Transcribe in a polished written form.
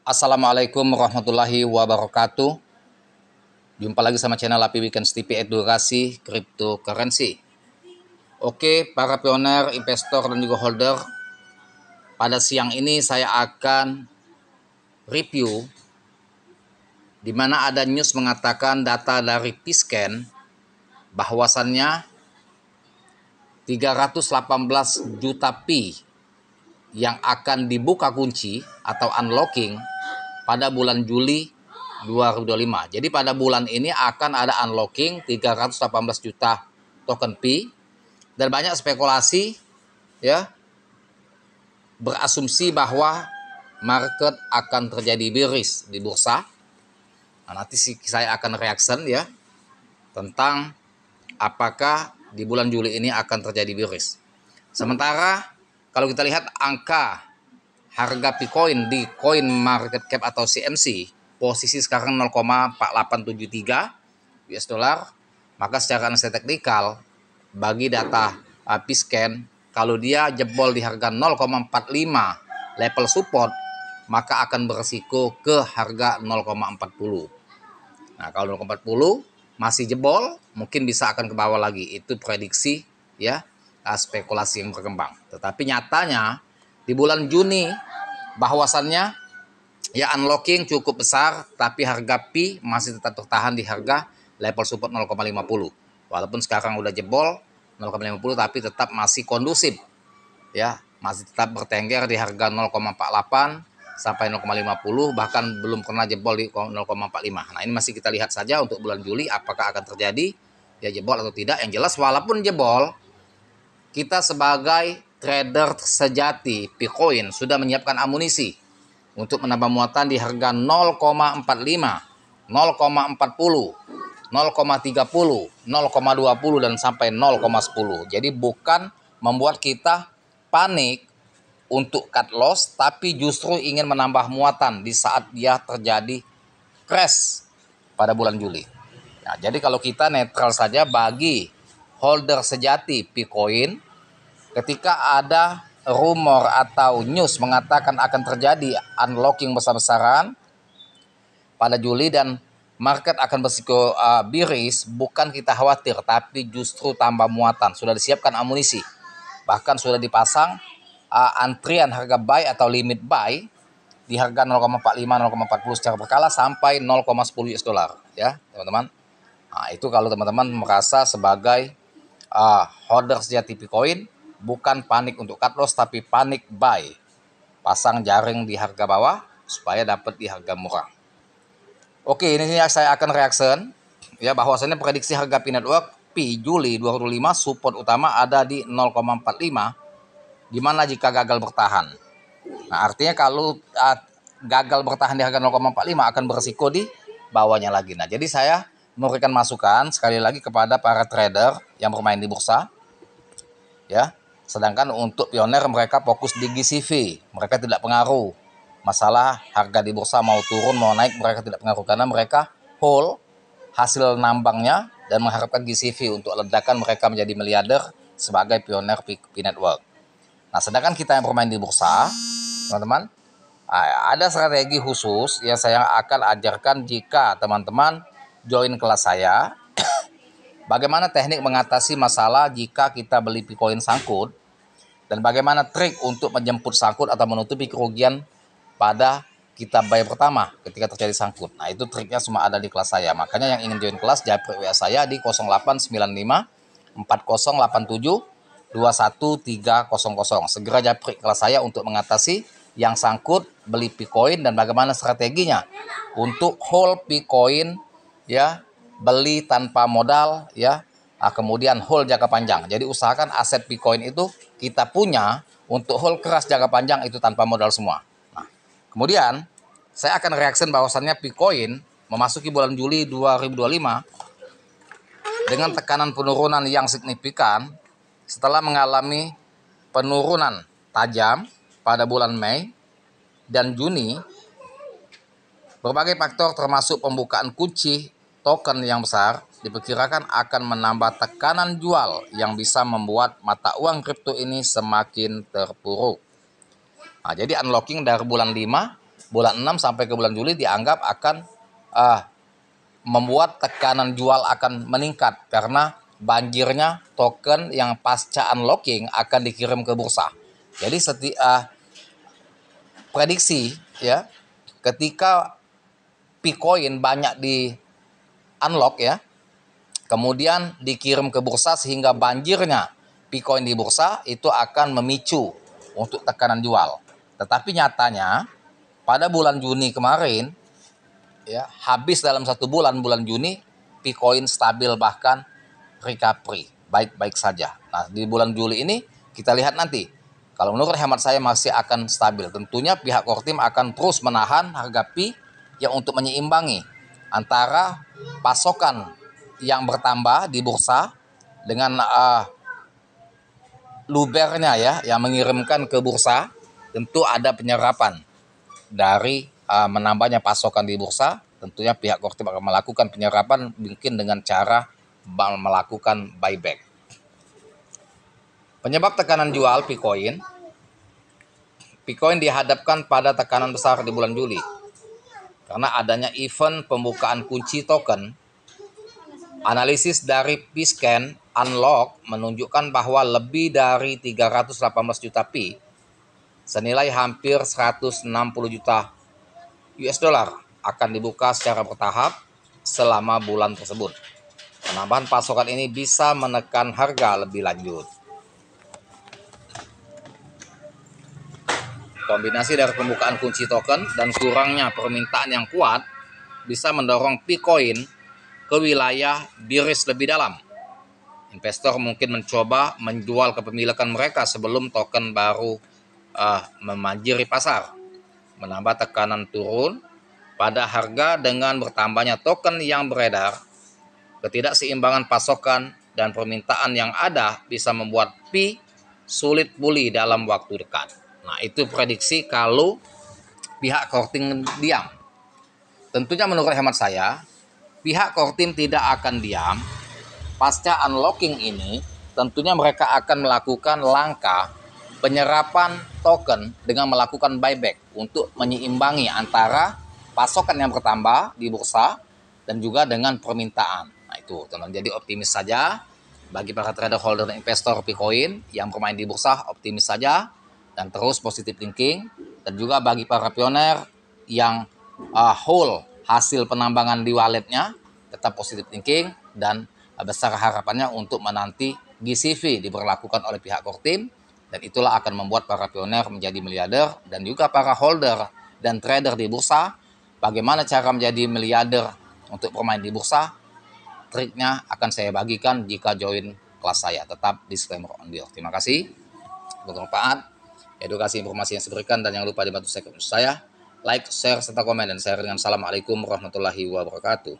Assalamualaikum warahmatullahi wabarakatuh. Jumpa lagi sama channel Lapi Weekend TV Edukasi Cryptocurrency. Oke, para pioner, investor, dan juga holder, pada siang ini saya akan review di mana ada news mengatakan data dari Piscan bahwasannya 318 juta Pi yang akan dibuka kunci atau unlocking pada bulan Juli 2025. Jadi pada bulan ini akan ada unlocking 318 juta token Pi, dan banyak spekulasi ya berasumsi bahwa market akan terjadi bearish di bursa. Nah, nanti saya akan reaction ya tentang apakah di bulan Juli ini akan terjadi bearish. Sementara kalau kita lihat angka harga Bitcoin di Coin Market Cap atau CMC, posisi sekarang 0,4873 US dollar, maka secara analisa teknikal bagi data Piscan, kalau dia jebol di harga 0,45 level support, maka akan beresiko ke harga 0,40. Nah, kalau 0,40 masih jebol, mungkin bisa akan ke bawah lagi. Itu prediksi ya, spekulasi yang berkembang. Tetapi nyatanya di bulan Juni bahwasannya ya unlocking cukup besar, tapi harga Pi masih tetap tertahan di harga level support 0,50. Walaupun sekarang udah jebol 0,50, tapi tetap masih kondusif ya, masih tetap bertengger di harga 0,48 sampai 0,50, bahkan belum pernah jebol di 0,45. Nah, ini masih kita lihat saja untuk bulan Juli apakah akan terjadi ya jebol atau tidak. Yang jelas walaupun jebol, kita sebagai trader sejati Bitcoin sudah menyiapkan amunisi untuk menambah muatan di harga 0,45, 0,40, 0,30, 0,20 dan sampai 0,10. Jadi bukan membuat kita panik untuk cut loss, tapi justru ingin menambah muatan di saat dia terjadi crash pada bulan Juli. Nah, jadi kalau kita netral saja bagi holder sejati Bitcoin, ketika ada rumor atau news mengatakan akan terjadi unlocking besar-besaran pada Juli dan market akan berisiko bearish, bukan kita khawatir, tapi justru tambah muatan. Sudah disiapkan amunisi, bahkan sudah dipasang antrian harga buy atau limit buy di harga 0,45, 0,40 secara berkala sampai 0,10 US dollar ya teman-teman. Nah, itu kalau teman-teman merasa sebagai holder sejati Bitcoin, bukan panik untuk cut loss, tapi panik buy, pasang jaring di harga bawah supaya dapat di harga murah. Oke, ini saya akan reaction ya bahwasannya prediksi harga Pi Network Pi Juli 2025 support utama ada di 0,45, dimana jika gagal bertahan. Nah, artinya kalau gagal bertahan di harga 0,45 akan berisiko di bawahnya lagi. Nah, jadi saya memberikan masukan sekali lagi kepada para trader yang bermain di bursa ya. Sedangkan untuk pioner mereka fokus di GCV, mereka tidak pengaruh masalah harga di bursa mau turun mau naik, mereka tidak pengaruh karena mereka hold hasil nambangnya dan mengharapkan GCV untuk ledakan mereka menjadi miliarder sebagai pioner Pi Network. Nah, sedangkan kita yang bermain di bursa, teman-teman, ada strategi khusus yang saya akan ajarkan jika teman-teman join kelas saya. Bagaimana teknik mengatasi masalah jika kita beli Bitcoin sangkut, dan bagaimana trik untuk menjemput sangkut atau menutupi kerugian pada kita buy pertama ketika terjadi sangkut. Nah, itu triknya semua ada di kelas saya. Makanya yang ingin join kelas, japri WA saya di 0895 4087 21300. Segera japri kelas saya untuk mengatasi yang sangkut beli Bitcoin dan bagaimana strateginya untuk hold Bitcoin ya, beli tanpa modal ya, kemudian hold jangka panjang. Jadi usahakan aset Bitcoin itu kita punya untuk hold keras jangka panjang, itu tanpa modal semua. Nah, kemudian saya akan reaction bahwasannya Bitcoin memasuki bulan Juli 2025 dengan tekanan penurunan yang signifikan setelah mengalami penurunan tajam pada bulan Mei dan Juni. Berbagai faktor termasuk pembukaan kunci token yang besar diperkirakan akan menambah tekanan jual yang bisa membuat mata uang kripto ini semakin terpuruk. Nah, jadi unlocking dari bulan 5 bulan 6 sampai ke bulan Juli dianggap akan membuat tekanan jual akan meningkat karena banjirnya token yang pasca unlocking akan dikirim ke bursa. Jadi prediksi ya, ketika Picoin banyak di unlock ya, kemudian dikirim ke bursa sehingga banjirnya Picoin di bursa itu akan memicu untuk tekanan jual. Tetapi nyatanya pada bulan Juni kemarin ya, habis dalam 1 bulan, bulan Juni Picoin stabil bahkan recovery baik-baik saja. Nah, di bulan Juli ini kita lihat nanti. Kalau menurut hemat saya masih akan stabil. Tentunya pihak Kortim akan terus menahan harga Pi yang untuk menyeimbangi antara pasokan yang bertambah di bursa dengan lubernya ya yang mengirimkan ke bursa. Tentu ada penyerapan dari menambahnya pasokan di bursa. Tentunya pihak Kortim akan melakukan penyerapan mungkin dengan cara melakukan buyback. Penyebab tekanan jual Picoin dihadapkan pada tekanan besar di bulan Juli karena adanya event pembukaan kunci token. Analisis dari P-Scan Unlock menunjukkan bahwa lebih dari 318 juta Pi senilai hampir 160 juta US dollar akan dibuka secara bertahap selama bulan tersebut. Penambahan pasokan ini bisa menekan harga lebih lanjut. Kombinasi dari pembukaan kunci token dan kurangnya permintaan yang kuat bisa mendorong Picoin ke wilayah bearish lebih dalam. Investor mungkin mencoba menjual kepemilikan mereka sebelum token baru memanjiri pasar, menambah tekanan turun pada harga dengan bertambahnya token yang beredar. Ketidakseimbangan pasokan dan permintaan yang ada bisa membuat Pi sulit pulih dalam waktu dekat. Nah, itu prediksi kalau pihak Kortim diam. Tentunya menurut hemat saya, pihak Kortim tidak akan diam. Pasca unlocking ini, tentunya mereka akan melakukan langkah penyerapan token dengan melakukan buyback untuk menyeimbangi antara pasokan yang bertambah di bursa dan juga dengan permintaan. Nah, itu teman-teman, jadi optimis saja. Bagi para trader, holder, dan investor Picoin yang bermain di bursa, optimis saja dan terus positive thinking. Dan juga bagi para pioner yang hold hasil penambangan di walletnya, tetap positive thinking dan besar harapannya untuk menanti GCV diberlakukan oleh pihak Kortim, dan itulah akan membuat para pioner menjadi miliarder. Dan juga para holder dan trader di bursa, bagaimana cara menjadi miliarder untuk bermain di bursa, triknya akan saya bagikan jika join kelas saya. Tetap disclaimer on deal. Terima kasih, bermanfaat edukasi informasi yang saya berikan, dan jangan lupa dibantu saya like, share, serta komen, dan share dengan assalamualaikum warahmatullahi wabarakatuh.